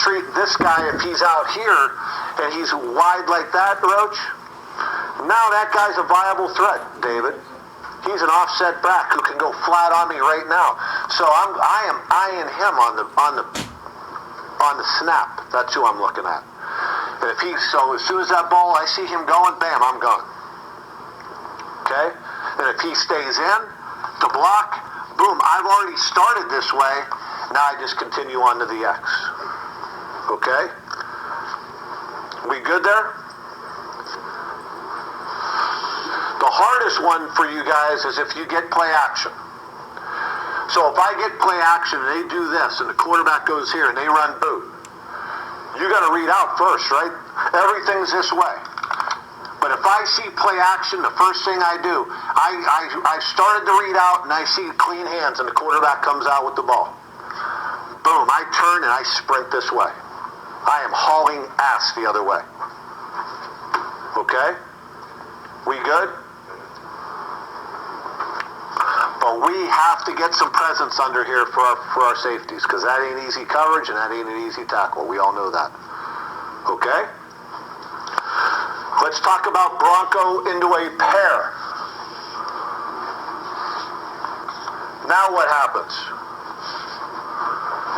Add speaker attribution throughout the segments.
Speaker 1: treat this guy if he's out here and he's wide like that, Roach. Now that guy's a viable threat, David. He's an offset back who can go flat on me right now. So I am eyeing him on the snap. That's who I'm looking at. And so as soon as that ball, I see him going, bam, I'm gone. Okay? And if he stays in to block, boom, I've already started this way. Now I just continue on to the X. Okay? We good there? The hardest one for you guys is if you get play action. So if I get play action and they do this and the quarterback goes here and they run boot, you got to read out first, right? Everything's this way. But if I see play action, the first thing I do, I started to read out and I see clean hands and the quarterback comes out with the ball. Boom, I turn and I sprint this way. I am hauling ass the other way. Okay? We good? But we have to get some presence under here for our safeties, because that ain't easy coverage and that ain't an easy tackle. We all know that. Okay? Let's talk about Bronco into a pair. Now what happens?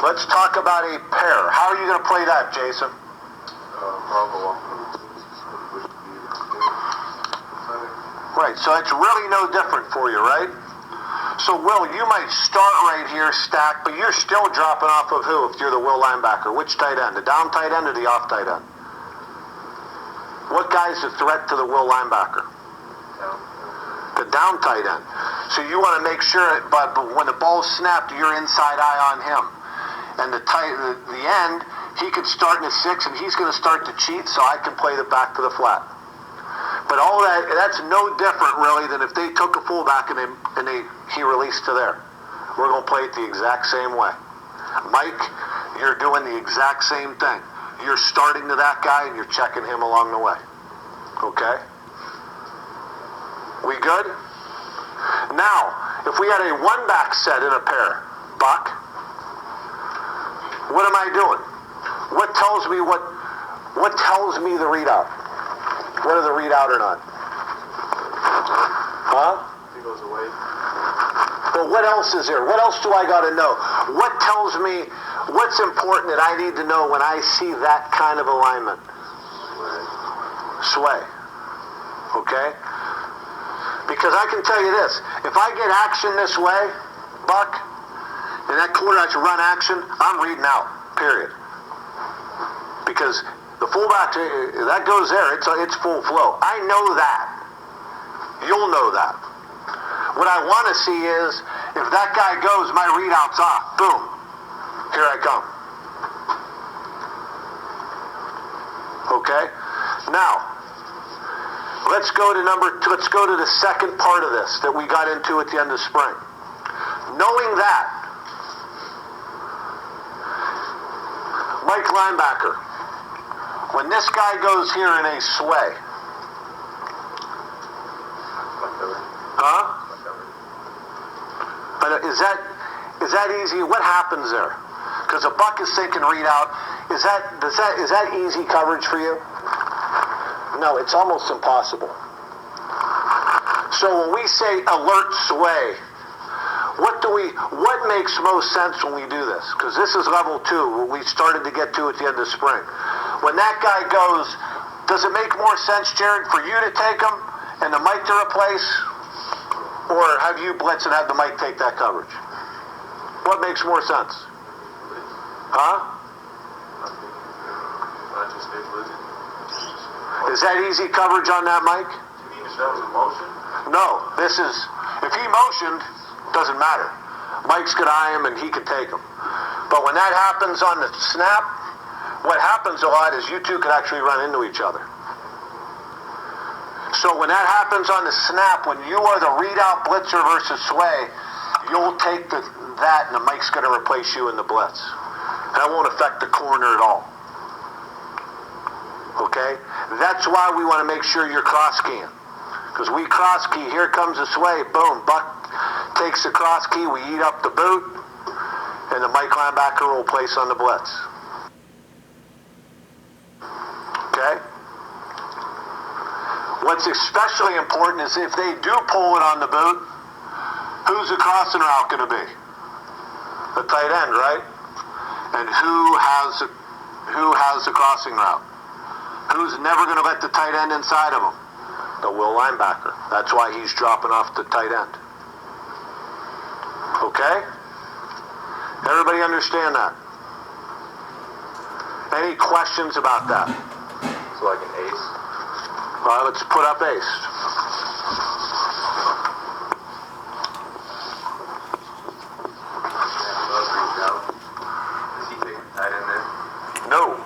Speaker 1: Let's talk about a pair. How are you going to play that, Jason? Right, so it's really no different for you, right? So, Will, you might start right here, stack, but you're still dropping off of who if you're the Will linebacker? Which tight end? The down tight end or the off tight end? What guy's the threat to the Will linebacker? The down tight end. So you want to make sure, but when the ball's snapped, you're inside eye on him. And the end, he could start in the 6, and he's going to start to cheat, so I can play the back to the flat. But all that's no different, really, than if they took a fullback and he released to there. We're going to play it the exact same way. Mike, you're doing the exact same thing. You're starting to that guy, and you're checking him along the way. Okay? We good? Now, if we had a one-back set in a pair, Buck, what am I doing? What tells me the readout? Whether the readout or not? Huh?
Speaker 2: He goes away.
Speaker 1: But what else is there? What else do I got to know? What tells me what's important that I need to know when I see that kind of alignment? Sway. Okay? Because I can tell you this. If I get action this way, Buck, and that quarterback's run action, I'm reading out. Period. Because the fullback, that goes there. It's full flow. I know that. You'll know that. What I want to see is, if that guy goes, my readout's off. Boom. Here I come. Okay? Now, let's go to the second part of this that we got into at the end of spring. Knowing that, Mike linebacker, when this guy goes here in a sway, huh? But is that easy? What happens there? Because a Buck is thinking read out. Is that easy coverage for you? No, it's almost impossible. So when we say alert sway, what makes most sense when we do this? Because this is level 2, what we started to get to at the end of spring. When that guy goes, does it make more sense, Jared, for you to take him and the Mike to replace? Or have you blitz and have the Mike take that coverage? What makes more sense? Huh? Is that easy coverage on that, Mike? No, if he motioned, doesn't matter. Mike's going to eye him and he can take him. But when that happens on the snap, what happens a lot is you two can actually run into each other. So when that happens on the snap, when you are the readout blitzer versus sway, you'll take that and the Mike's going to replace you in the blitz. That won't affect the corner at all. Okay? That's why we want to make sure you're cross keying. Because we cross key, here comes the sway, boom, Buck takes the cross key, we eat up the boot, and the Mike linebacker will place on the blitz. What's especially important is if they do pull it on the boot, who's the crossing route going to be? The tight end, right? And who has the crossing route? Who's never going to let the tight end inside of him? The will linebacker. That's why he's dropping off the tight end. Okay? Everybody understand that? Any questions about that?
Speaker 2: So like an ace?
Speaker 1: All right, let's put up ace. No.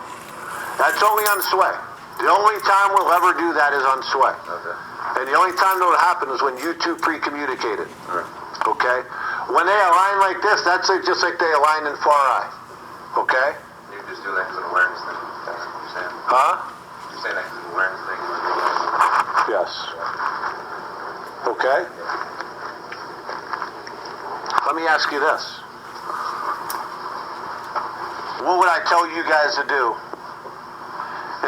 Speaker 1: That's only on sway. The only time we'll ever do that is on sway.
Speaker 2: Okay.
Speaker 1: And the only time that will happen is when you two pre-communicated.
Speaker 2: Right.
Speaker 1: Okay? When they align like this, that's just like they align in far eye. Okay?
Speaker 2: You're just doing that as an awareness thing. That's what you're saying.
Speaker 1: Huh?
Speaker 2: You're saying that as an awareness thing.
Speaker 1: Yes. Okay? Let me ask you this. What would I tell you guys to do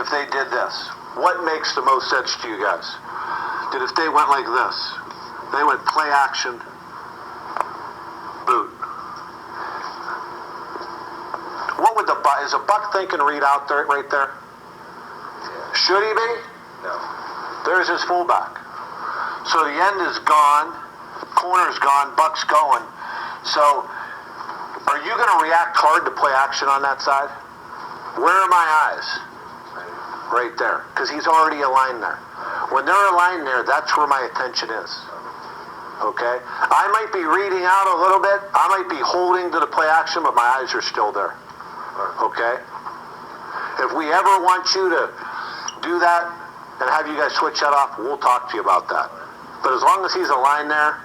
Speaker 1: if they did this? What makes the most sense to you guys? That if they went like this, they went play action, boot. What would is a buck thinking read out there, right there?
Speaker 2: Yeah.
Speaker 1: Should he be?
Speaker 2: No.
Speaker 1: There's his fullback. So the end is gone, corner's gone, buck's going. So are you going to react hard to play action on that side? Where are my eyes? Right there. Because he's already aligned there. When they're aligned there, that's where my attention is. Okay? I might be reading out a little bit. I might be holding to the play action, but my eyes are still there. Okay? If we ever want you to do that and have you guys switch that off, we'll talk to you about that. But as long as he's aligned there,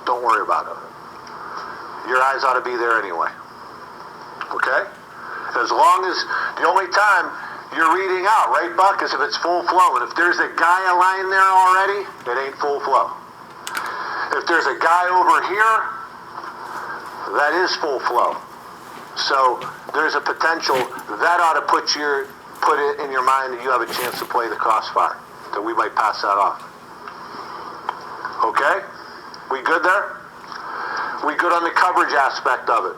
Speaker 1: don't worry about it. Your eyes ought to be there anyway. Okay? As long as the only time you're reading out, right, Buck, is if it's full flow. And if there's a guy aligned there already, it ain't full flow. If there's a guy over here, that is full flow. So there's a potential that ought to put it in your mind that you have a chance to play the crossfire, that we might pass that off. Okay? We good there? We good on the coverage aspect of it?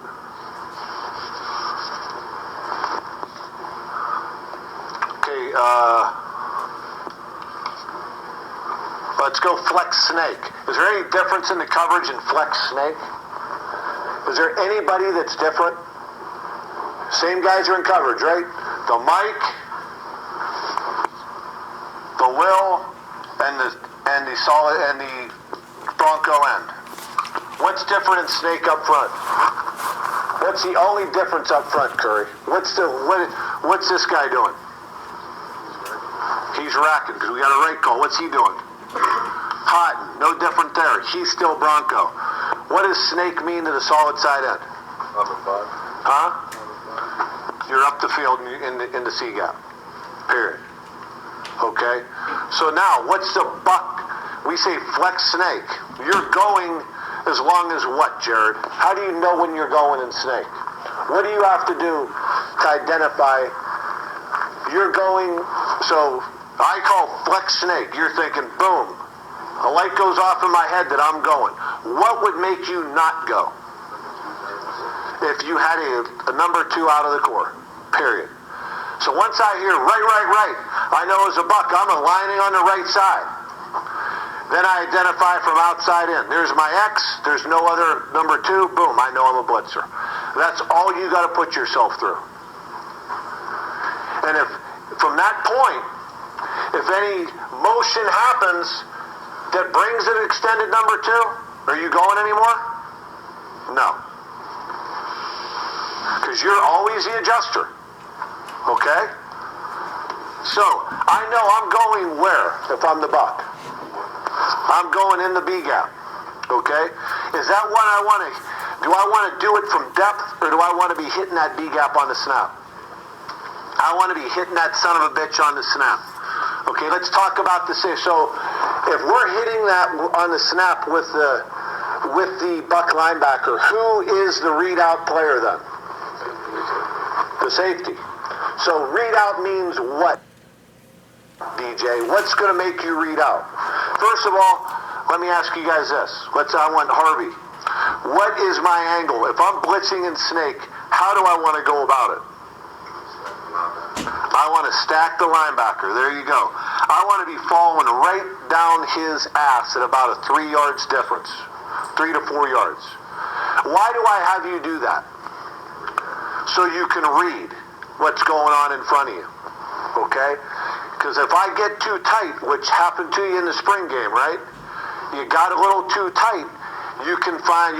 Speaker 1: Okay, let's go flex snake. Is there any difference in the coverage in flex snake? Is there anybody that's different? Same guys are in coverage, right? The Mike, the Will, and the solid and the Bronco end. What's different in snake up front? What's the only difference up front, Curry? What's this guy doing? He's racking because we got a right call. What's he doing? Hotting. No different there. He's still Bronco. What does snake mean to the solid side end?
Speaker 2: Up and five.
Speaker 1: Huh? You're up the field in the C gap. Period. Okay? So now, what's the buck? We say flex snake. You're going as long as what, Jared? How do you know when you're going in snake? What do you have to do to identify you're going? So I call flex snake. You're thinking, boom, a light goes off in my head that I'm going. What would make you not go? If you had a number 2 out of the core, period. So once I hear right, I know as a buck, I'm aligning on the right side. Then I identify from outside in. There's my X. There's no other number 2. Boom, I know I'm a blitzer. That's all you got to put yourself through. And if from that point, if any motion happens that brings an extended number 2, are you going anymore? No. Because you're always the adjuster. Okay? So, I know I'm going where if I'm the buck? I'm going in the B gap. Okay? Is that what I want to... Do I want to do it from depth, or do I want to be hitting that B gap on the snap? I want to be hitting that son of a bitch on the snap. Okay, let's talk about the... So, if we're hitting that on the snap with the buck linebacker, who is the readout player then? The safety. So readout means what? DJ? What's going to make you read out? First of all, let me ask you guys this. I want Harvey. What is my angle? If I'm blitzing in snake, how do I want to go about it? I want to stack the linebacker. There you go. I want to be following right down his ass at about a 3 yards difference. 3 to 4 yards. Why do I have you do that? So you can read what's going on in front of you. Okay? Because if I get too tight, which happened to you in the spring game, right? You got a little too tight, you can find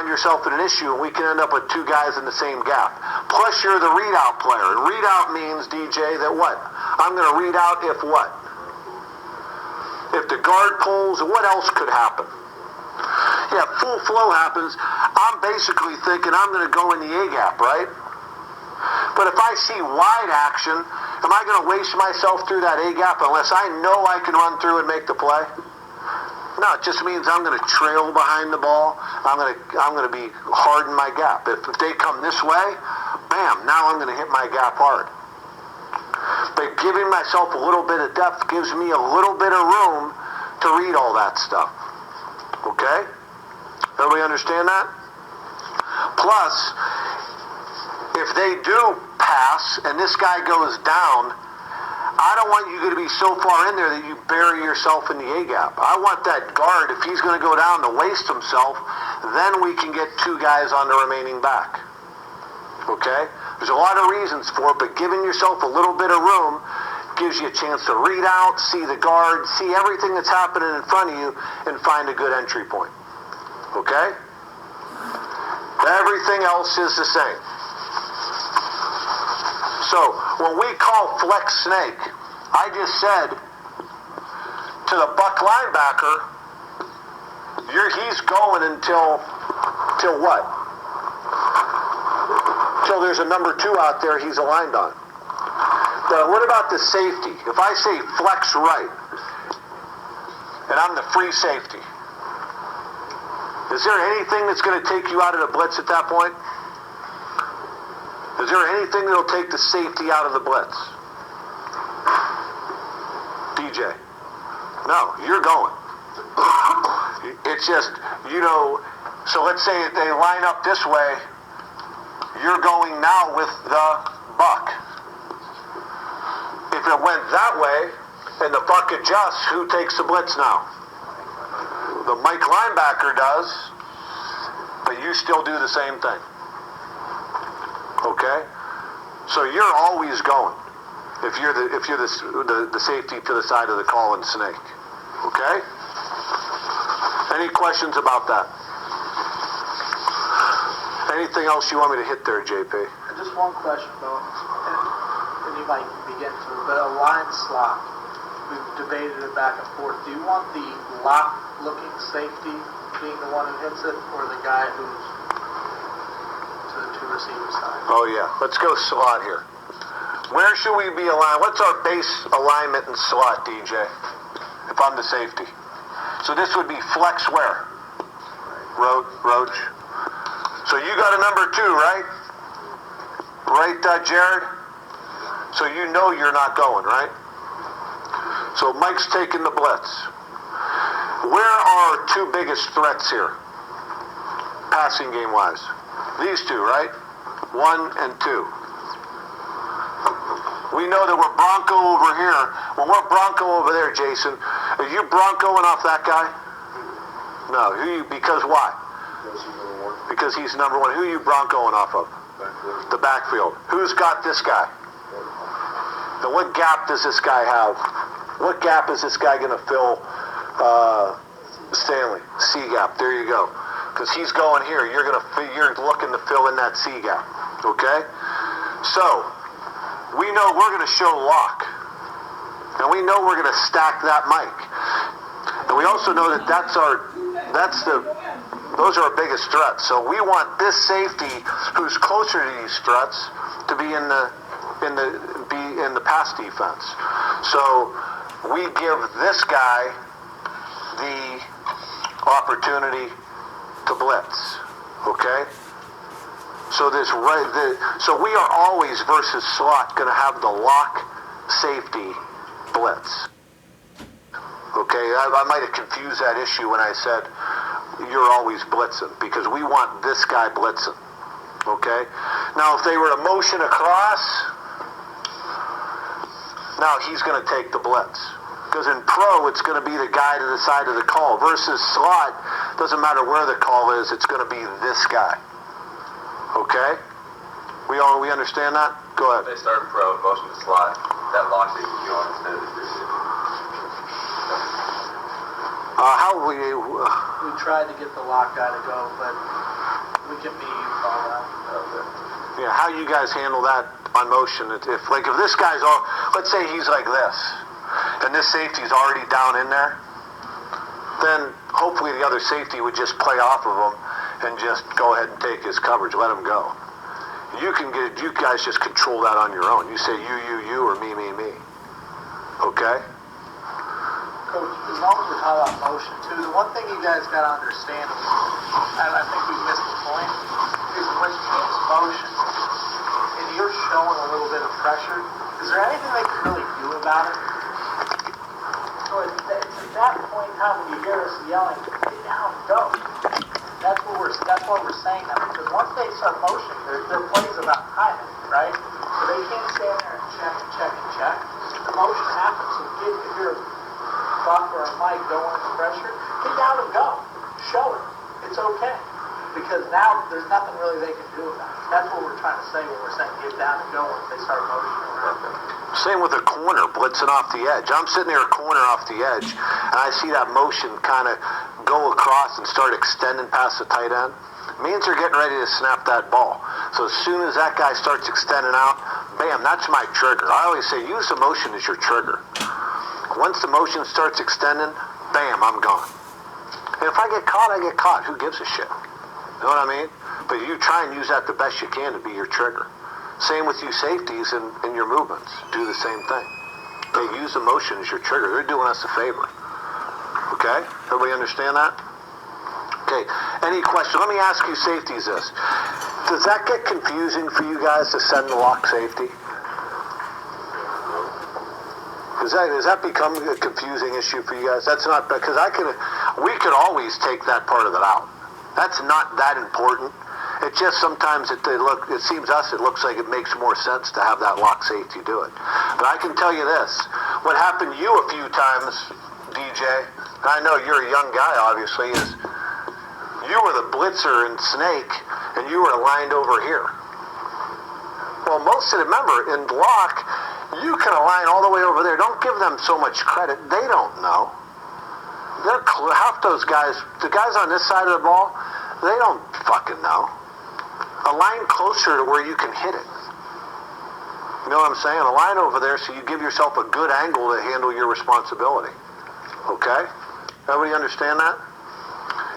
Speaker 1: yourself in an issue, and we can end up with 2 guys in the same gap. Plus, you're the readout player, and readout means, DJ, that what? I'm going to read out if what? If the guard pulls, what else could happen? Yeah, full flow happens. I'm basically thinking I'm going to go in the A gap, right? But if I see wide action, am I going to waste myself through that A gap unless I know I can run through and make the play? No, it just means I'm going to trail behind the ball. I'm going to be hard in my gap. If they come this way, bam, now I'm going to hit my gap hard. But giving myself a little bit of depth gives me a little bit of room to read all that stuff. Okay? Everybody understand that? Plus, if they do pass and this guy goes down, I don't want you to be so far in there that you bury yourself in the A gap. I want that guard, if he's going to go down to waste himself, then we can get 2 guys on the remaining back. Okay? There's a lot of reasons for it, but giving yourself a little bit of room gives you a chance to read out, see the guard, see everything that's happening in front of you, and find a good entry point. Okay? Everything else is the same. So, when we call flex snake, I just said to the buck linebacker, he's going until what? Till there's a number 2 out there he's aligned on. But what about the safety? If I say flex right, and I'm the free safety, is there anything that's going to take you out of the blitz at that point? Is there anything that'll take the safety out of the blitz? DJ? No, you're going. It's just, so let's say they line up this way, you're going now with the buck. If it went that way, and the buck adjusts, who takes the blitz now? The Mike linebacker does, but you still do the same thing. Okay? So you're always going if you're the safety to the side of the call and snake. Okay? Any questions about that? Anything else you want me to hit there, JP?
Speaker 3: Just one question, though, and you might begin to, but a line slot, we've debated it back and forth. Do you want the lock-looking safety being the one who hits it, or the guy who's to the 2 receiver side?
Speaker 1: Oh, yeah. Let's go slot here. Where should we be aligned? What's our base alignment in slot, DJ, if I'm the safety? So this would be flex where? Roach. So you got a number 2, right? Right, Jared? So you know you're not going, right? So Mike's taking the blitz. Where are our 2 biggest threats here? Passing game-wise. These 2, right? 1 and 2. We know that we're Bronco over here. When we're Bronco over there, Jason, are you Broncoing off that guy? No. Because why? Because he's number 1. Who are you Broncoing off of? The backfield. Who's got this guy? And what gap does this guy have? What gap is this guy going to fill? Stanley. C gap. There you go. Because he's going here. You're looking to fill in that C gap. Okay? So, we know we're going to show lock. And we know we're going to stack that mic. And we also know that those are our biggest threats. So we want this safety who's closer to these threats to be in the pass defense. So we give this guy the opportunity to blitz. Okay? So so we are always versus slot going to have the lock safety blitz. Okay, I might have confused that issue when I said you're always blitzing, because we want this guy blitzing. Okay? Now, if they were to motion across, now he's going to take the blitz. Because in pro, it's going to be the guy to the side of the call. Versus slot, doesn't matter where the call is, it's going to be this guy. Okay? We understand that? Go ahead.
Speaker 2: If they start pro and motion to slot, that lock they can go on instead of the
Speaker 3: We tried to get the lock guy to go, but we can be all that.
Speaker 1: Yeah, how you guys handle that on motion? If this guy's all, let's say he's like this, and this safety's already down in there, then hopefully the other safety would just play off of him and just go ahead and take his coverage, let him go. You guys just control that on your own. You say you, or me. Okay?
Speaker 3: Coach, as long as we're talking about motion too, the one thing you guys got to understand, and I think we missed the point, is when teams motion and you're showing a little bit of pressure, is there anything they can really do about it? So it's at that point in time when you hear us yelling, get down, go. That's why we're saying that, because once they start motioning, their play's about timing, right? So they can't stand there and check. The motion happens, so if you're a Buck or a Mike going under pressure, get down and go. Show it. It's okay. Because now there's nothing really they can do about it. That's what we're trying to say when we're saying get down and go once they start motioning around.
Speaker 1: Same with a corner blitzing off the edge. I'm sitting there a corner off the edge, and I see that motion kind of go across and start extending past the tight end. It means they're getting ready to snap that ball. So as soon as that guy starts extending out, bam, that's my trigger. I always say use the motion as your trigger. Once the motion starts extending, bam, I'm gone. And if I get caught, I get caught. Who gives a shit? You know what I mean? But you try and use that the best you can to be your trigger. Same with you safeties and your movements. Do the same thing. They use the motion as your trigger. They're doing us a favor. Okay? Everybody understand that? Okay. Any question? Let me ask you safeties this. Does that get confusing for you guys to send the lock safety? Does that become a confusing issue for you guys? That's not, because we could always take that part of it out. That's not that important. It just sometimes it seems it looks like it makes more sense to have that lock safety do it. But I can tell you this, what happened to you a few times, DJ, and I know you're a young guy obviously, is you were the blitzer in Snake and you were aligned over here. Well, remember, in lock, you can align all the way over there. Don't give them so much credit. They don't know. Half those guys, the guys on this side of the ball, they don't fucking know. Align closer to where you can hit it. You know what I'm saying? Align over there so you give yourself a good angle to handle your responsibility. Okay? Everybody understand that?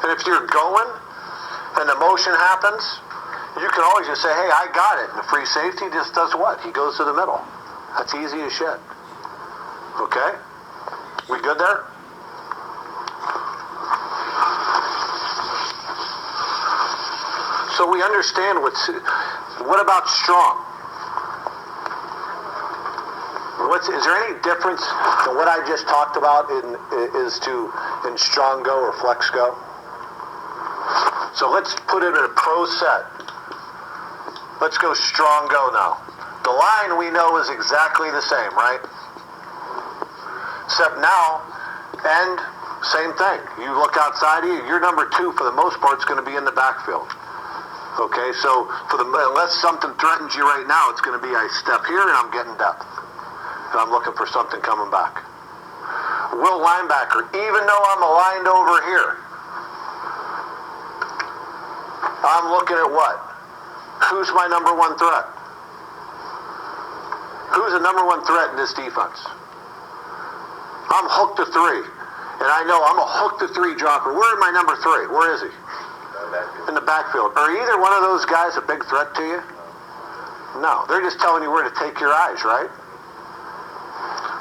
Speaker 1: And if you're going and the motion happens, you can always just say, hey, I got it. And the free safety just does what? He goes to the middle. That's easy as shit. Okay? We good there? So we understand what about strong? Is there any difference in what I just talked about in strong go or flex go? So let's put it in a pro set. Let's go strong go now. The line we know is exactly the same, right? Except now, and same thing. You look outside of you, your number 2 for the most part is going to be in the backfield. Okay, so unless something threatens you right now, it's going to be I step here and I'm getting depth. And I'm looking for something coming back. Will linebacker, even though I'm aligned over here, I'm looking at what? Who's my number 1 threat? Who's the number 1 threat in this defense? I'm hooked to 3. And I know I'm a hook to 3 dropper. Where is my number 3? Where is he? In the backfield. Are either one of those guys a big threat to you? No. They're just telling you where to take your eyes, right?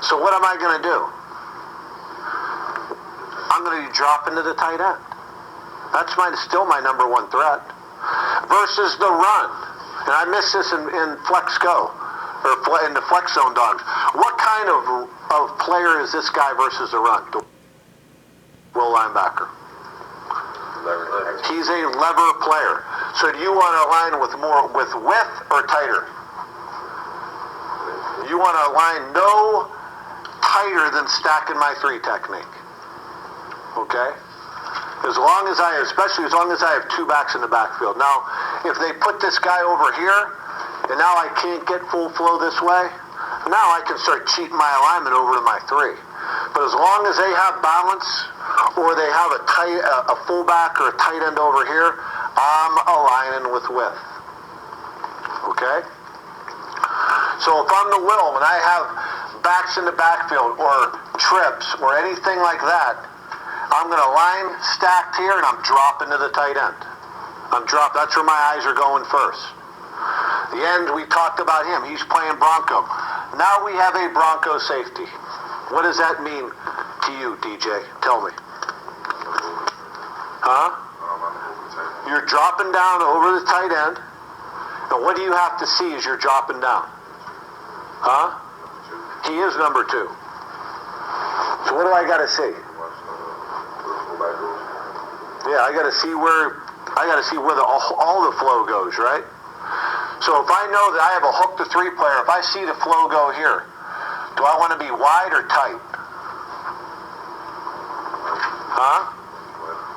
Speaker 1: So what am I going to do? I'm going to drop into the tight end. That's still my number 1 threat. Versus the run. And I missed this in flex go. or in the flex zone dogs. What kind of player is this guy versus the run? The will linebacker. He's a lever player. So do you want to align with width or tighter? You want to align no tighter than stacking my 3 technique. Okay? Especially as long as I have 2 backs in the backfield. Now, if they put this guy over here, and now I can't get full flow this way, now I can start cheating my alignment over to my 3. But as long as they have balance, or they have a fullback or a tight end over here, I'm aligning with width. Okay? So if I'm the will and I have backs in the backfield or trips or anything like that, I'm going to line stacked here and I'm dropping to the tight end. That's where my eyes are going first. The end, we talked about him. He's playing Bronco. Now we have a Bronco safety. What does that mean to you, DJ? Tell me. Huh? You're dropping down over the tight end. And what do you have to see as you're dropping down? Huh? He is number 2. So what do I got to see? Yeah, I got to see where all the flow goes, right? So if I know that I have a hook to 3 player, if I see the flow go here, do I want to be wide or tight? Huh?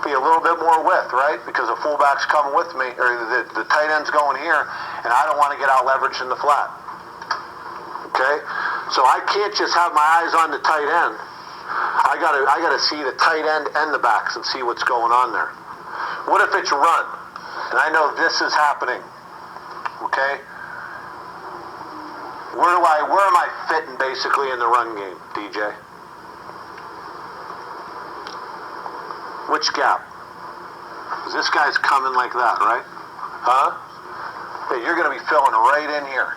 Speaker 1: Be a little bit more width, right? Because the fullback's coming with me, or the tight end's going here, and I don't want to get out leveraged in the flat. Okay? So I can't just have my eyes on the tight end. I gotta see the tight end and the backs and see what's going on there. What if it's run? And I know this is happening. Okay? Where am I fitting basically in the run game, DJ? Which gap? Because this guy's coming like that, right? Huh? Hey, you're going to be filling right in here.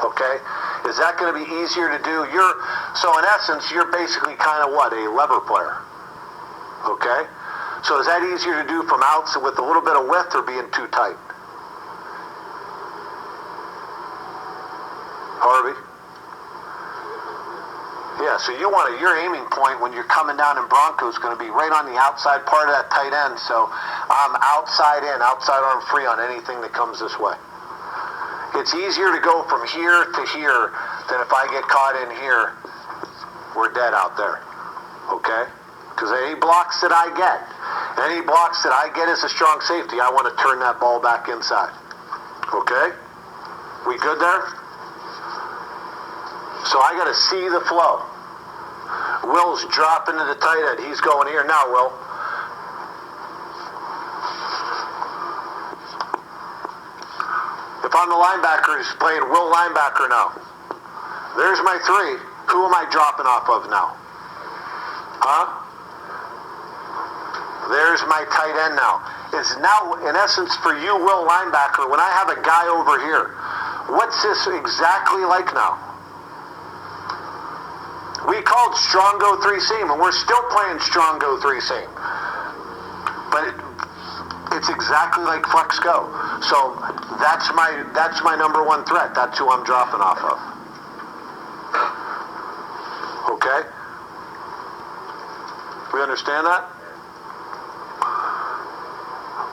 Speaker 1: Okay? Is that going to be easier to do? So in essence, you're basically kind of what? A lever player. Okay? So is that easier to do from outside with a little bit of width or being too tight? Harvey? Yeah, so your aiming point when you're coming down in Bronco is going to be right on the outside part of that tight end. So I'm outside arm free on anything that comes this way. It's easier to go from here to here than if I get caught in here, we're dead out there. Okay? Because any blocks that I get as a strong safety, I want to turn that ball back inside. Okay? We good there? So I got to see the flow. Will's dropping to the tight end. He's going here now, Will. If I'm the linebacker, he's playing Will linebacker now. There's my 3. Who am I dropping off of now? Huh? There's my tight end now. It's now, in essence, for you, Will linebacker, when I have a guy over here, what's this exactly like now? We called strong go 3 seam, and we're still playing strong go 3 seam. But it's exactly like flex go. So that's my number 1 threat. That's who I'm dropping off of. Okay? We understand that?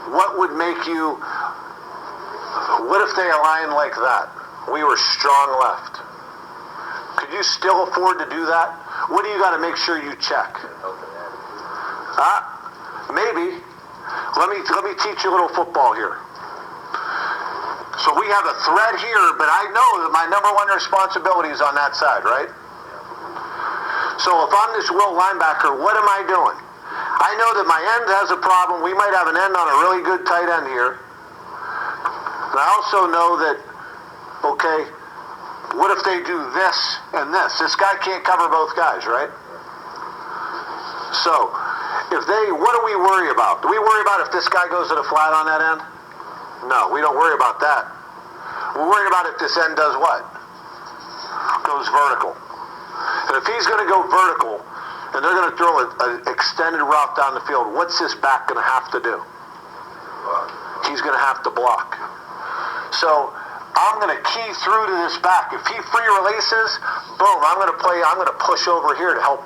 Speaker 1: What would make you... What if they align like that? We were strong left. Could you still afford to do that? What do you got to make sure you check? Maybe. Let me teach you a little football here. So we have a thread here, but I know that my number 1 responsibility is on that side, right? So if I'm this Will linebacker, what am I doing? I know that my end has a problem. We might have an end on a really good tight end here. And I also know that, okay, what if they do this and this? This guy can't cover both guys, right? So, what do we worry about? Do we worry about if this guy goes to the flat on that end? No, we don't worry about that. We're worried about if this end does what? Goes vertical. And if he's going to go vertical, and they're going to throw an extended route down the field, what's this back going to have to do? He's going to have to block. So, I'm going to key through to this back. If he free releases, boom, I'm going to push over here to help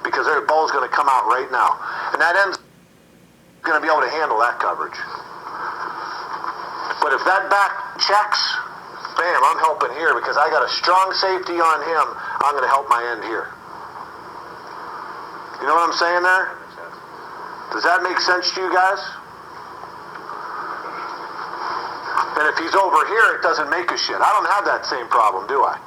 Speaker 1: because their ball's going to come out right now. And that end's going to be able to handle that coverage. But if that back checks, bam, I'm helping here because I got a strong safety on him. I'm going to help my end here. You know what I'm saying there? Does that make sense to you guys? And if he's over here, it doesn't make a shit. I don't have that same problem, do I?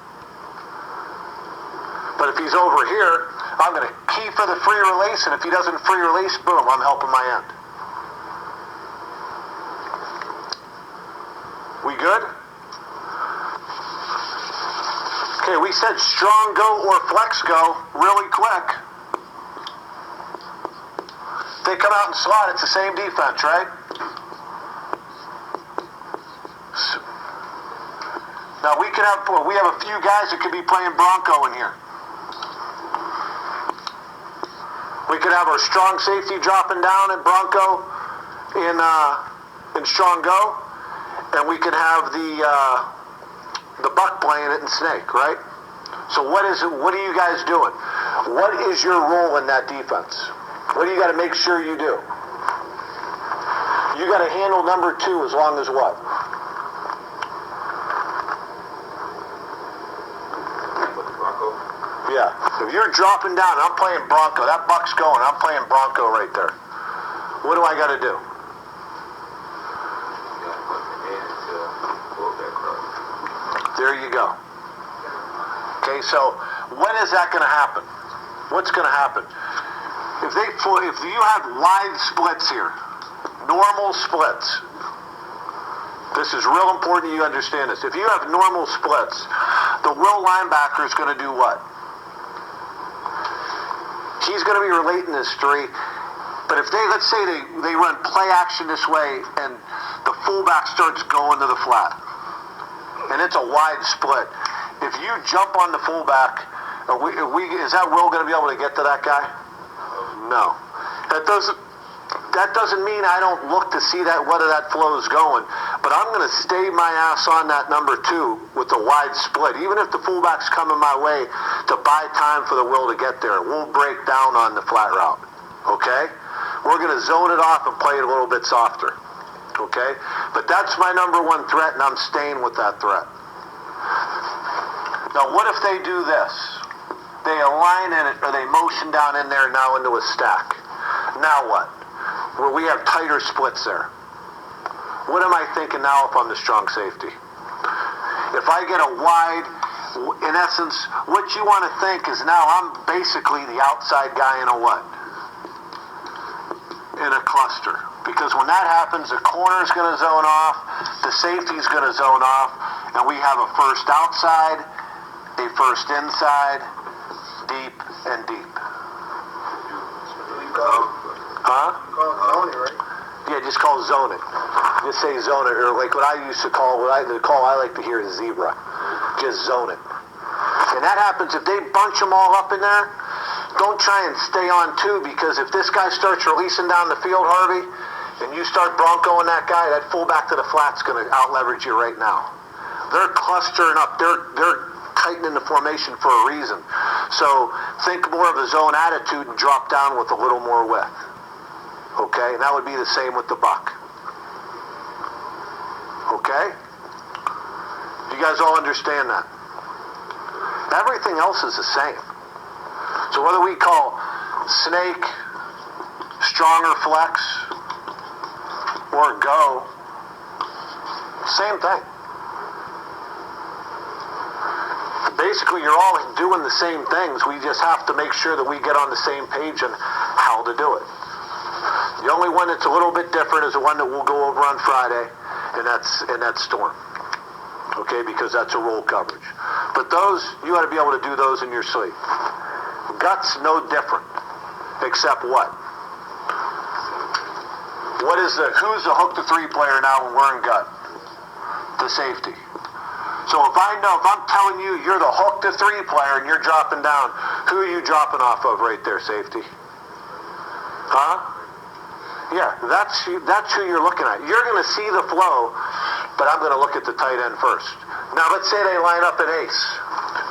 Speaker 1: But if he's over here, I'm going to key for the free release, and if he doesn't free release, boom, I'm helping my end. We good? Okay, we said strong go or flex go really quick. They come out and slot, it's the same defense, right? Now we have a few guys that could be playing Bronco in here. We could have our strong safety dropping down at Bronco in strong go, and we could have the buck playing it in snake, right? So what are you guys doing? What is your role in that defense? What do you got to make sure you do? You got to handle number 2 as long as what? Yeah. If you're dropping down, I'm playing Bronco. That buck's going. I'm playing Bronco right there. What do I got to do? There you go. Okay, so when is that going to happen? What's going to happen? If you have wide splits here, normal splits, this is real important you understand this. If you have normal splits, the will linebacker is going to do what? He's going to be relating this 3. But if let's say they run play action this way and the fullback starts going to the flat, and it's a wide split, if you jump on the fullback, is that Will going to be able to get to that guy? No. That doesn't mean I don't look to see whether that flow is going, but I'm going to stay my ass on that number 2 with the wide split. Even if the fullback's coming my way to buy time for the Will to get there, we'll break down on the flat route. Okay? We're going to zone it off and play it a little bit softer. Okay? But that's my number 1 threat, and I'm staying with that threat. Now, what if they do this? They align in it, or they motion down in there now into a stack. Now what? Where we have tighter splits there. What am I thinking now if I'm the strong safety? If I get a wide, in essence, what you want to think is now I'm basically the outside guy in a what? In a cluster. Because when that happens, the corner's going to zone off, the safety's going to zone off, and we have a first outside, a first inside, deep, and deep. Huh?
Speaker 4: Zone it, right?
Speaker 1: Yeah, just call zone it. Just say zone it, or like what I used to call, the call I like to hear is zebra. Just zone it. And that happens if they bunch them all up in there. Don't try and stay on 2, because if this guy starts releasing down the field, Harvey, and you start broncoing that guy, that fullback to the flat's going to out-leverage you right now. They're clustering up. They're tightening the formation for a reason. So think more of a zone attitude and drop down with a little more width. Okay? And that would be the same with the buck. Okay? You guys all understand that? Everything else is the same. So whether we call snake, stronger flex, or go, same thing. Basically, you're all doing the same things. We just have to make sure that we get on the same page on how to do it. The only one that's a little bit different is the one that we'll go over on Friday, and that's storm. Okay, because that's a roll coverage. But those, you got to be able to do those in your sleep. Guts, no different, except what? Who's the hook to 3 player now when we're in gut? The safety. So if I'm telling you you're the hook to 3 player and you're dropping down, who are you dropping off of right there, safety? Huh? Yeah, that's who you're looking at. You're going to see the flow, but I'm going to look at the tight end first. Now let's say they line up an ace.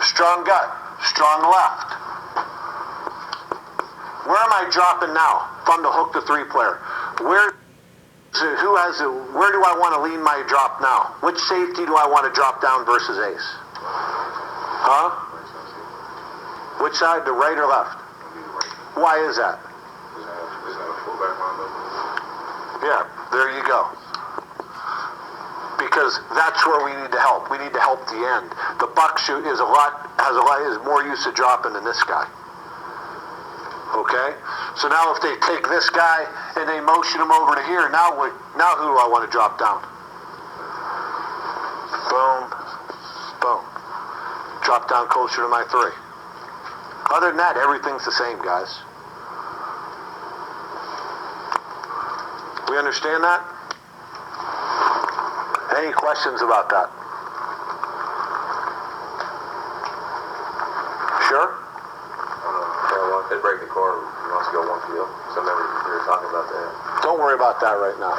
Speaker 1: Strong gut, strong left. Where am I dropping now? If I'm the hook to 3-player. Where do I want to lean my drop now? Which safety do I want to drop down versus ace? Huh? Which side, the right or left? Why is that? Yeah, there you go. Because that's where we need to help. We need to help the end. The buck shoot is more use of dropping than this guy. Okay? So now if they take this guy and they motion him over to here, now who do I want to drop down? Boom. Boom. Drop down closer to my 3. Other than that, everything's the same, guys. We understand that? Any questions about that? Sure?
Speaker 2: Well, if they break the cord, he wants to go one field. So maybe we were talking about that.
Speaker 1: Don't worry about that right now.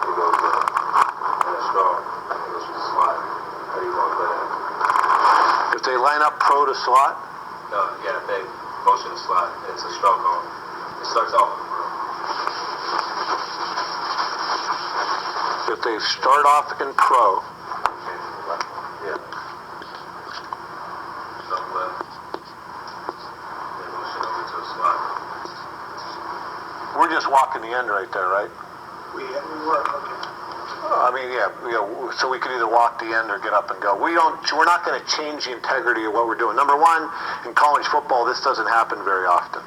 Speaker 2: He goes in a strong. He goes to the slot. How do you want to play that?
Speaker 1: If they line up pro to slot,
Speaker 2: No, yeah, if they motion the slot, it's a stroke on. It starts off with pro.
Speaker 1: if they start off in pro,
Speaker 2: Yeah. Strong left. They motion over to a slot.
Speaker 1: we're just walking the end right there, right?
Speaker 3: We were, okay.
Speaker 1: I mean, yeah, so we could either walk the end or get up and go. We're not going to change the integrity of what we're doing. Number one, in college football, this doesn't happen very often.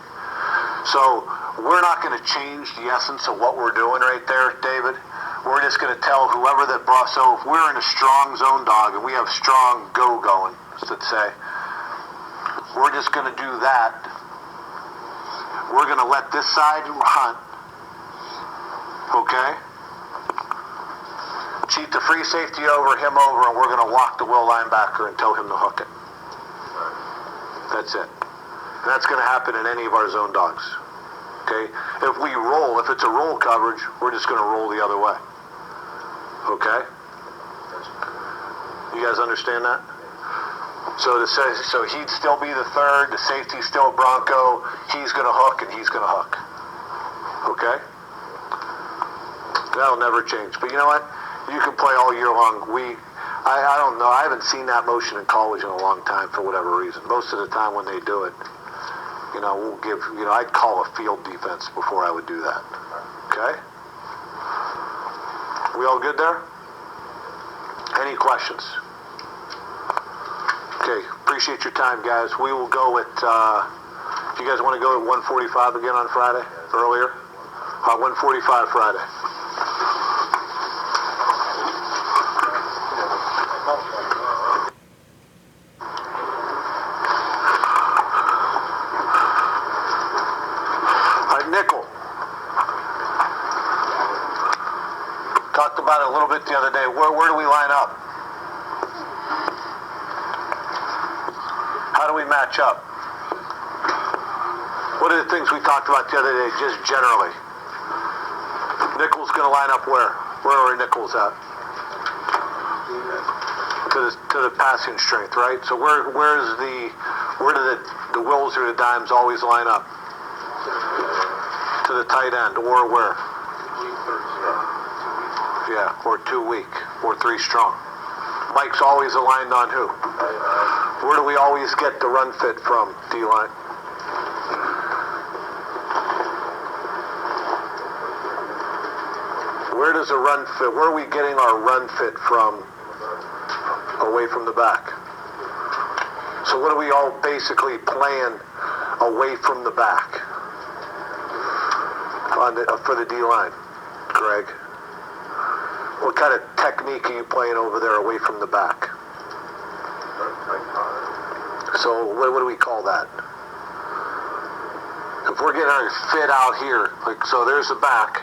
Speaker 1: So we're not going to change the essence of what we're doing right there, David. We're just going to tell whoever that brought, so if we're in a strong zone dog and we have strong go going, let's say, we're just going to do that. We're going to let this side hunt, okay? Cheat the free safety over, him over, and we're going to walk the will linebacker and tell him to hook it. That's it. And that's going to happen in any of our zone dogs. Okay? If we roll, if it's a roll coverage, we're just going to roll the other way. Okay? You guys understand that? So he'd still be the third, the safety's still a Bronco, he's going to hook and he's going to hook. Okay? That'll never change. But you know what? You can play all year long. I don't know. I haven't seen that motion in college in a long time for whatever reason. Most of the time when they do it, I'd call a field defense before I would do that. Okay? We all good there? Any questions? Okay, appreciate your time, guys. We will go at, if you guys want to go at 1:45 again on Friday, earlier? 1:45 Friday. Nickel. Talked about it a little bit the other day. Where do we line up? How do we match up? What are the things we talked about the other day, just generally? Nickel's going to line up where? Where are Nickels at? To the passing strength, right? So where do the wills or the dimes always line up? To the tight end, or where? Yeah, or 2 weak, or 3 strong. Mike's always aligned on who? Where do we always get the run fit from, D-line? Where does the run fit, where are we getting our run fit from away from the back? So what are we all basically playing away from the back? For the D-line, Greg. What kind of technique are you playing over there away from the back? So what do we call that? If we're getting our fit out here, like so there's the back.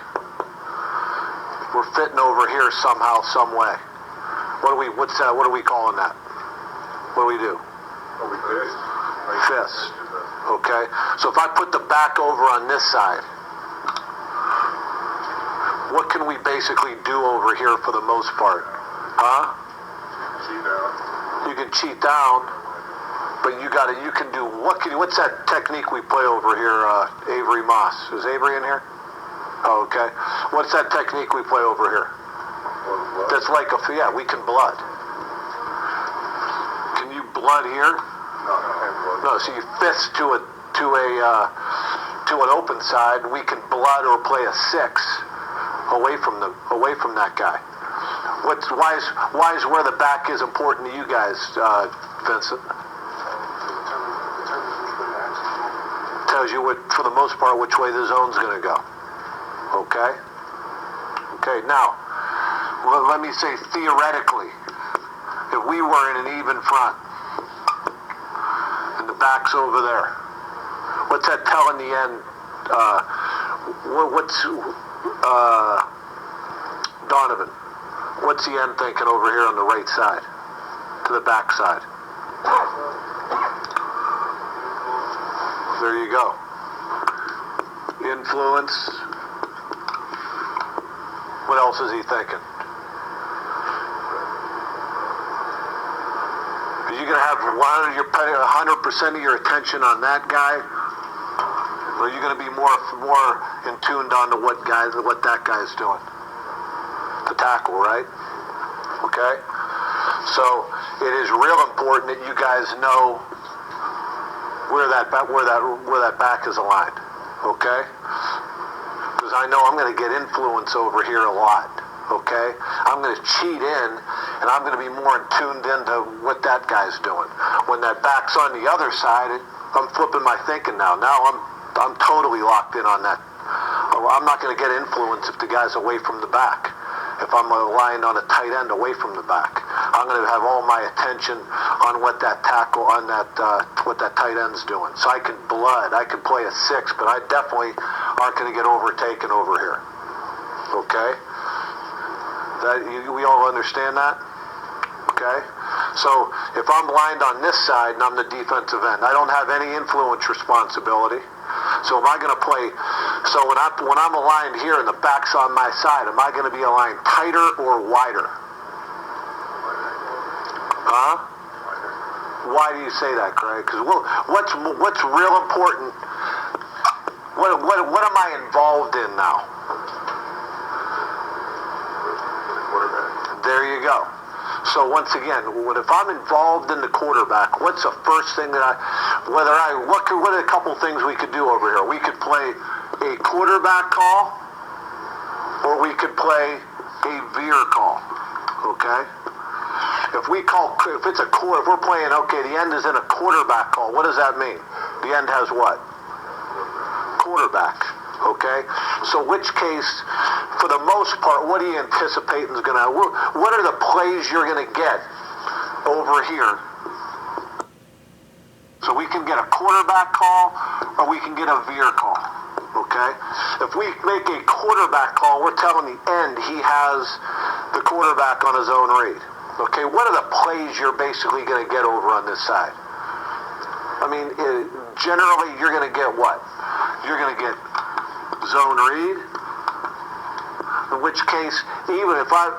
Speaker 1: We're fitting over here somehow, some way. What are we calling that? What do we do? Fist. Okay. So if I put the back over on this side, what can we basically do over here for the most part? Huh?
Speaker 2: Cheat down.
Speaker 1: You can cheat down, but you can do, what's that technique we play over here, Avery Moss? Is Avery in here? Oh, okay. What's that technique we play over here? That's like we can blood. Can you blood here? No, so you fist to an open side. We can blood or play a 6 away from that guy. Why is where the back is important to you guys, Vincent? Tells you for the most part which way the zone's going to go. Okay. Now, let me say theoretically, if we were in an even front and the back's over there, what's that tell in the end? Donovan, what's the end thinking over here on the right side to the back side? There you go. Influence. What else is he thinking? Are you going to have 100% of your attention on that guy? Or are you going to be more in tuned on to what that guy's doing? The tackle, right? Okay? So it is real important that you guys know where that back is aligned. Okay? Because I know I'm going to get influence over here a lot. Okay? I'm going to cheat in, and I'm going to be more tuned into what that guy's doing. When that back's on the other side, I'm flipping my thinking now. Now I'm totally locked in on that. I'm not going to get influence if the guy's away from the back. If I'm aligned on a tight end away from the back, I'm going to have all my attention on what that tackle, what that tight end's doing. So I can blood, I can play a 6, but I definitely aren't going to get overtaken over here. Okay? We all understand that? Okay? So if I'm aligned on this side and I'm the defensive end, I don't have any influence responsibility. So am I going to play? So when I'm aligned here and the back's on my side, am I going to be aligned tighter or wider? Huh? Why do you say that, Craig? Because what's real important? What am I involved in now? There you go. So once again, if I'm involved in the quarterback, what's the first thing that what are a couple things we could do over here? We could play a quarterback call, or we could play a veer call. Okay? If we're playing, the end is in a quarterback call, what does that mean? The end has what? Quarterback. Okay? So which case, for the most part, what are you anticipating is going to, what are the plays you're going to get over here? So we can get a quarterback call, or we can get a veer call. Okay? If we make a quarterback call, we're telling the end he has the quarterback on his own read. Okay? What are the plays you're basically going to get over on this side? I mean, generally, you're going to get what? You're going to get zone read. In which case, even if I'm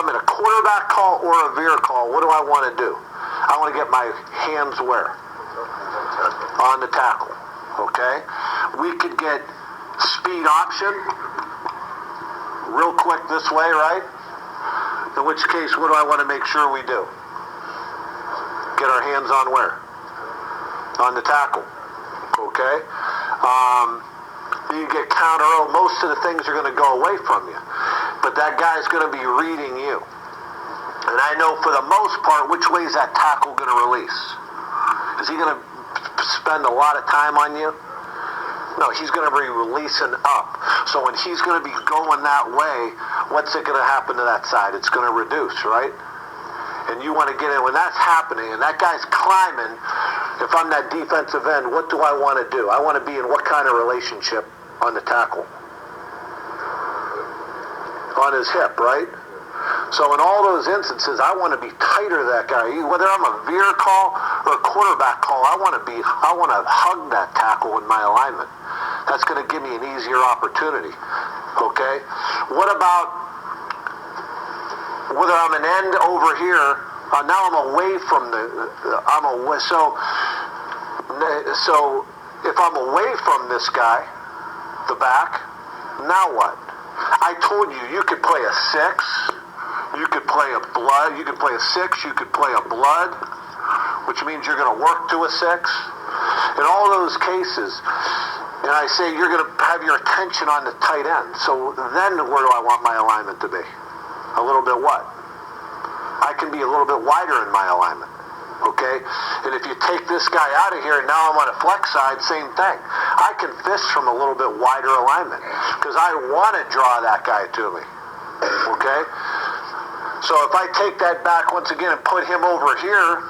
Speaker 1: in a quarterback call or a veer call, what do I want to do? I want to get my hands where? On the tackle. Okay? We could get speed option real quick this way, right? In which case, what do I want to make sure we do? Get our hands on where? On the tackle. Okay? You get counter most of the things are going to go away from you. But that guy's going to be reading you. And I know for the most part, which way is that tackle going to release? Is he going to spend a lot of time on you? No, he's going to be releasing up. So when he's going to be going that way, what's it going to happen to that side? It's going to reduce, right? And you want to get in. When that's happening and that guy's climbing, if I'm that defensive end, what do I want to do? I want to be in what kind of relationship on the tackle? On his hip, right? So in all those instances, I want to be tighter to that guy. Whether I'm a veer call or a quarterback call, I want to hug that tackle in my alignment. That's going to give me an easier opportunity. Okay? What about whether I'm an end over here? Now I'm away from so if I'm away from this guy, the back, now what? I told you, you could play a 6, you could play a blood, you could play a 6, you could play a blood, which means you're going to work to a 6. In all those cases, and I say you're going to have your attention on the tight end. So then where do I want my alignment to be? A little bit what? I can be a little bit wider in my alignment. Okay? And if you take this guy out of here, and now I'm on a flex side, same thing. I can fist from a little bit wider alignment because I want to draw that guy to me. Okay? So if I take that back once again and put him over here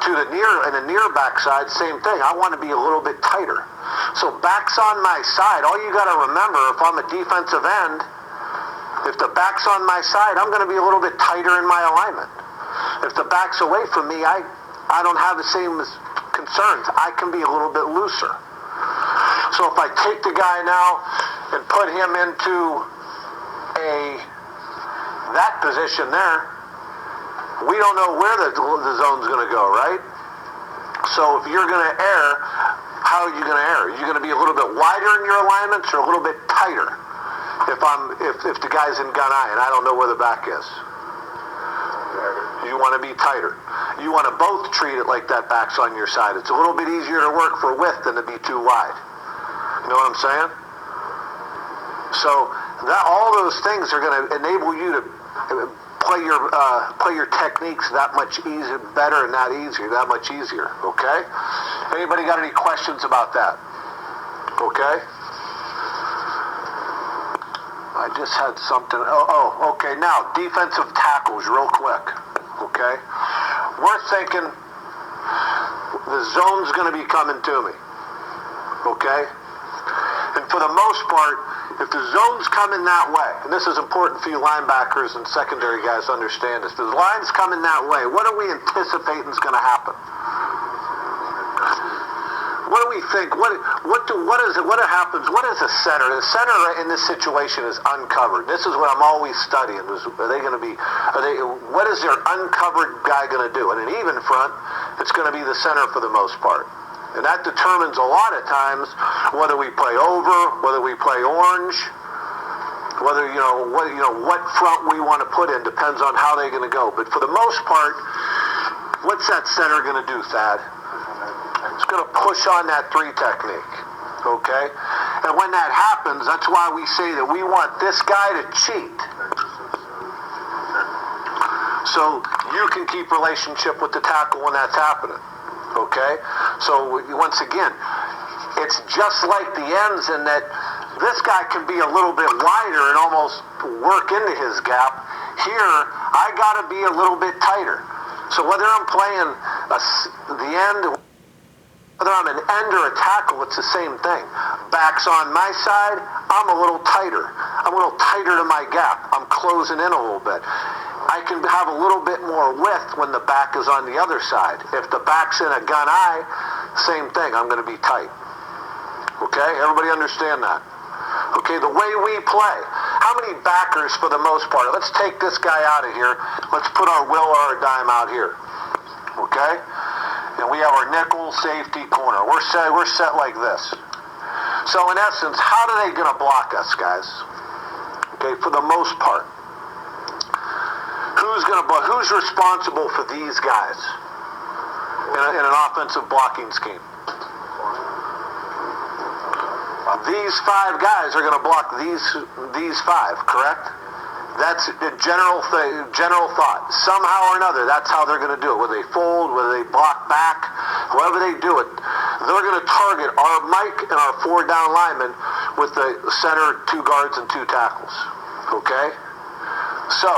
Speaker 1: to the near backside, same thing. I want to be a little bit tighter. So back's on my side. All you got to remember, if I'm a defensive end, if the back's on my side, I'm going to be a little bit tighter in my alignment. If the back's away from me, I don't have the same concerns. I can be a little bit looser. So if I take the guy now and put him into that position there, we don't know where the zone's going to go, right? So if you're going to err, how are you going to err? Are you going to be a little bit wider in your alignments or a little bit tighter? If the guy's in gun eye and I don't know where the back is. You want to be tighter. You want to both treat it like that back's on your side. It's a little bit easier to work for width than to be too wide. You know what I'm saying? So all those things are going to enable you to play your techniques that much easier, better, and that much easier. Okay? Anybody got any questions about that? Okay? I just had something. Okay. Now, defensive tackles, real quick. Okay? We're thinking the zone's going to be coming to me. Okay? And for the most part, if the zone's coming that way, and this is important for you linebackers and secondary guys to understand this, if the line's coming that way, what are we anticipating is going to happen? What do we think? What happens? What is a center? The center in this situation is uncovered. This is what I'm always studying. What is their uncovered guy going to do? And an even front, it's going to be the center for the most part. And that determines a lot of times whether we play over, whether we play orange, whether, what front we want to put in depends on how they're going to go. But for the most part, what's that center going to do, Thad? It's going to push on that 3 technique, okay? And when that happens, that's why we say that we want this guy to cheat. So you can keep relationship with the tackle when that's happening, okay? So once again, it's just like the ends in that this guy can be a little bit wider and almost work into his gap. Here, I got to be a little bit tighter. So whether I'm playing the end, whether I'm an end or a tackle, it's the same thing. Back's on my side, I'm a little tighter. I'm a little tighter to my gap. I'm closing in a little bit. I can have a little bit more width when the back is on the other side. If the back's in a gun eye, same thing. I'm going to be tight. Okay? Everybody understand that? Okay, the way we play. How many backers for the most part? Let's take this guy out of here. Let's put our will or our dime out here. Okay? And we have our nickel, safety, corner. We're set like this. So in essence, how are they going to block us, guys? Okay, for the most part. Who's going to block? Who's responsible for these guys in an offensive blocking scheme? These 5 guys are going to block these 5, correct? That's the general thought. Somehow or another, that's how they're going to do it. Whether they fold, whether they block back, however they do it, they're going to target our Mike and our 4 down linemen with the center, 2 guards, and 2 tackles. Okay? So,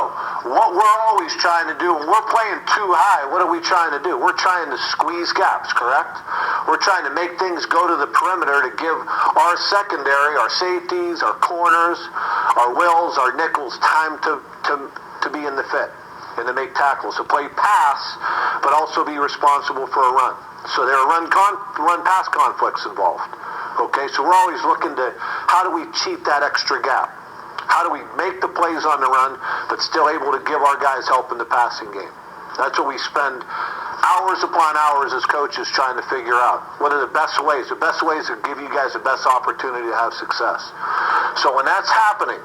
Speaker 1: what we're always trying to do, when we're playing too high, what are we trying to do? We're trying to squeeze gaps, correct? We're trying to make things go to the perimeter to give our secondary, our safeties, our corners, our wills, our nickels time to be in the fit and to make tackles. To play pass, but also be responsible for a run. So there are run-pass conflicts involved. Okay, so we're always looking to how do we cheat that extra gap. How do we make the plays on the run, but still able to give our guys help in the passing game? That's what we spend hours upon hours as coaches trying to figure out. What are the best ways? The best ways to give you guys the best opportunity to have success. So when that's happening,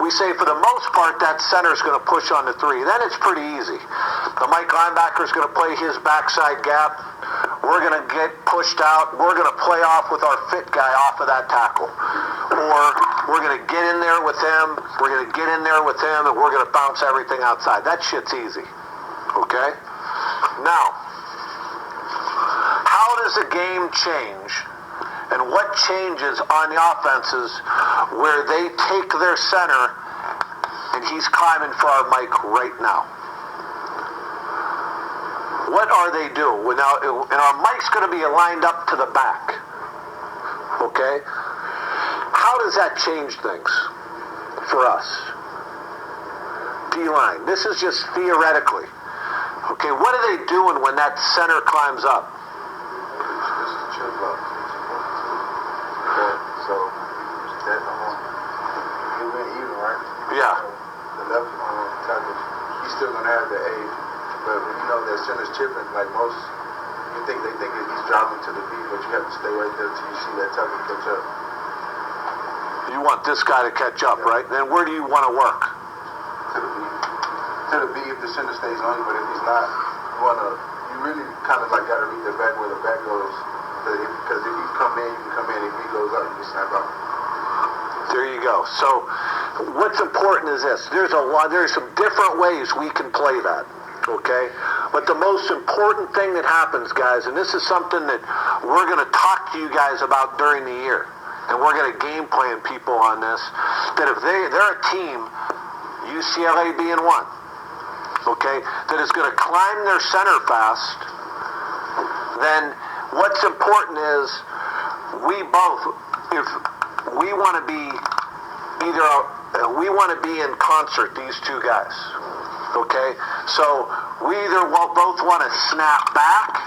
Speaker 1: we say for the most part that center's going to push on the three. Then it's pretty easy. The Mike linebacker's going to play his backside gap. We're going to get pushed out. We're going to play off with our fit guy off of that tackle. Or we're going to get in there with him. We're going to get in there with him, and we're going to bounce everything outside. That shit's easy. Okay? Now, how does a game change? And what changes on the offenses where they take their center and he's climbing for our Mike right now? What are they doing? Now, and our Mike's going to be lined up to the back. Okay? How does that change things for us? D-line. This is just theoretically. Okay, what are they doing when that center climbs up?
Speaker 2: This is chip up. Okay, so that he went even, right?
Speaker 1: Yeah.
Speaker 2: The left tackle, he's still gonna have the A, but when you know that center's chipping, like most, they think that he's dropping to the B, but you have to stay right there till you see that tackle catch up.
Speaker 1: You want this guy to catch up, right? Then where do you want to work?
Speaker 2: To the B. To the B if the center stays on you, but if he's not, you really kind of like got to read the back where the back goes. Because if you come in, you can come in. If he goes up, you can snap out.
Speaker 1: There you go. So what's important is this. There's some different ways we can play that. Okay? But the most important thing that happens, guys, and this is something that we're going to talk to you guys about during the year, and we're going to game plan people on this, that if they're a team, UCLA being one, okay, that is going to climb their center fast, then what's important is if we want to be we want to be in concert, these two guys, okay? So we either both want to snap back,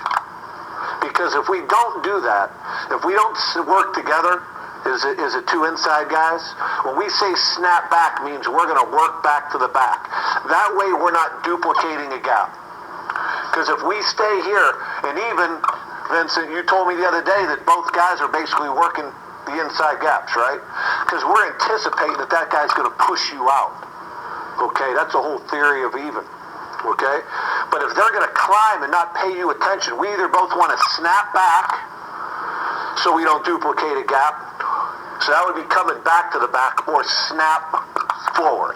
Speaker 1: because if we don't do that, if we don't work together, is it two inside guys? When we say snap back, means we're going to work back to the back. That way we're not duplicating a gap. Because if we stay here, and even, Vincent, you told me the other day that both guys are basically working the inside gaps, right? Because we're anticipating that guy's going to push you out. Okay, that's the whole theory of even. Okay? But if they're going to climb and not pay you attention, we either both want to snap back so we don't duplicate a gap. So that would be coming back to the back, or snap forward.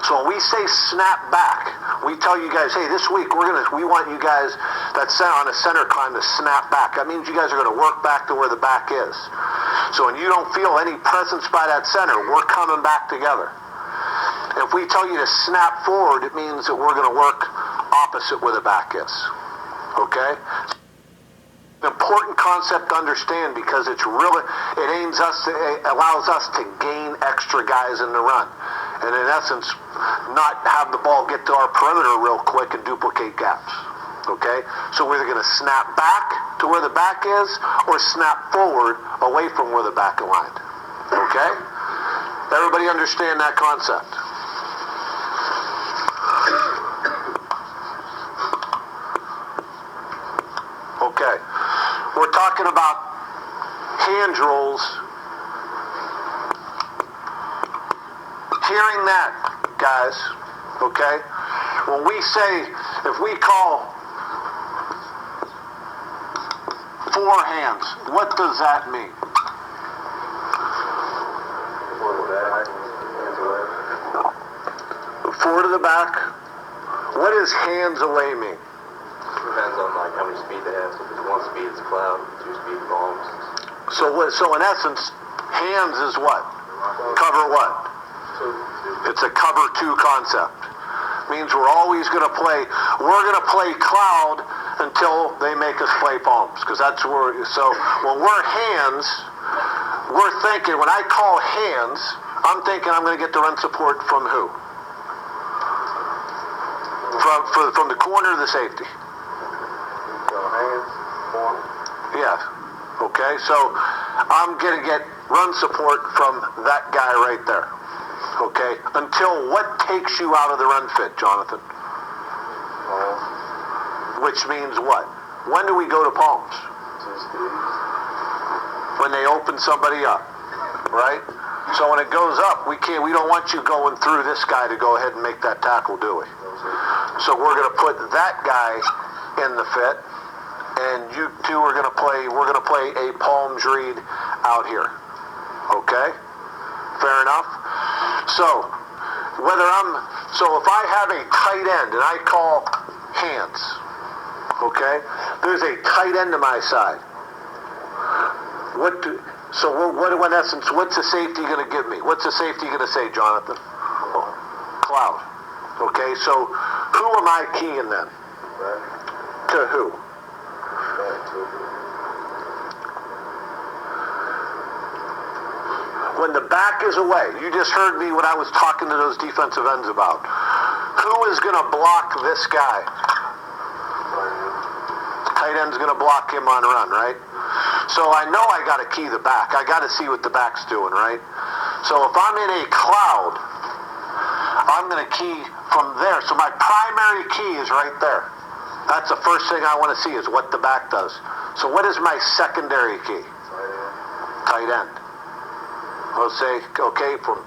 Speaker 1: So when we say snap back, we tell you guys, hey, this week we want you guys that's on a center climb to snap back. That means you guys are going to work back to where the back is. So when you don't feel any presence by that center, we're coming back together. If we tell you to snap forward, it means that we're going to work opposite where the back is. Okay? Important concept to understand, because it allows us to gain extra guys in the run, and in essence not have the ball get to our perimeter real quick and duplicate gaps. Okay, so we're either going to snap back to where the back is or snap forward away from where the back aligned. Okay, everybody understand that concept? Okay. We're talking about hand rolls. Hearing that, guys, okay? When we say, if we call 4 hands, what does that mean? 4 to the back. What does hands away mean?
Speaker 2: Depends on like how much speed they have. So if it's 1 speed, it's cloud. 2 speed, bombs.
Speaker 1: So in essence, hands is what? Cover what? It's a cover 2 concept. Means we're always going to play. We're going to play cloud until they make us play bombs, because that's where. So when we're hands, we're thinking. When I call hands, I'm thinking I'm going to get the run support from who? From the corner to the safety. Yeah. Okay, so I'm going to get run support from that guy right there. Okay? Until what takes you out of the run fit, Jonathan? Which means what? When do we go to palms? When they open somebody up, right? So when it goes up, we don't want you going through this guy to go ahead and make that tackle, do we? So we're going to put that guy in the fit, and you two are going to play, we're going to play a palms read out here. Okay? Fair enough? So, if I have a tight end and I call hands, okay? There's a tight end to my side. In essence, what's the safety going to give me? What's the safety going to say, Jonathan? Cloud. Okay, so who am I keying then? To who? When the back is away, you just heard me when I was talking to those defensive ends about. Who is going to block this guy? Tight end's going to block him on run, right? So I know I got to key the back. I got to see what the back's doing, right? So if I'm in a cloud, I'm going to key from there. So my primary key is right there. That's the first thing I want to see is what the back does. So what is my secondary key? Tight end. I'll say, okay, from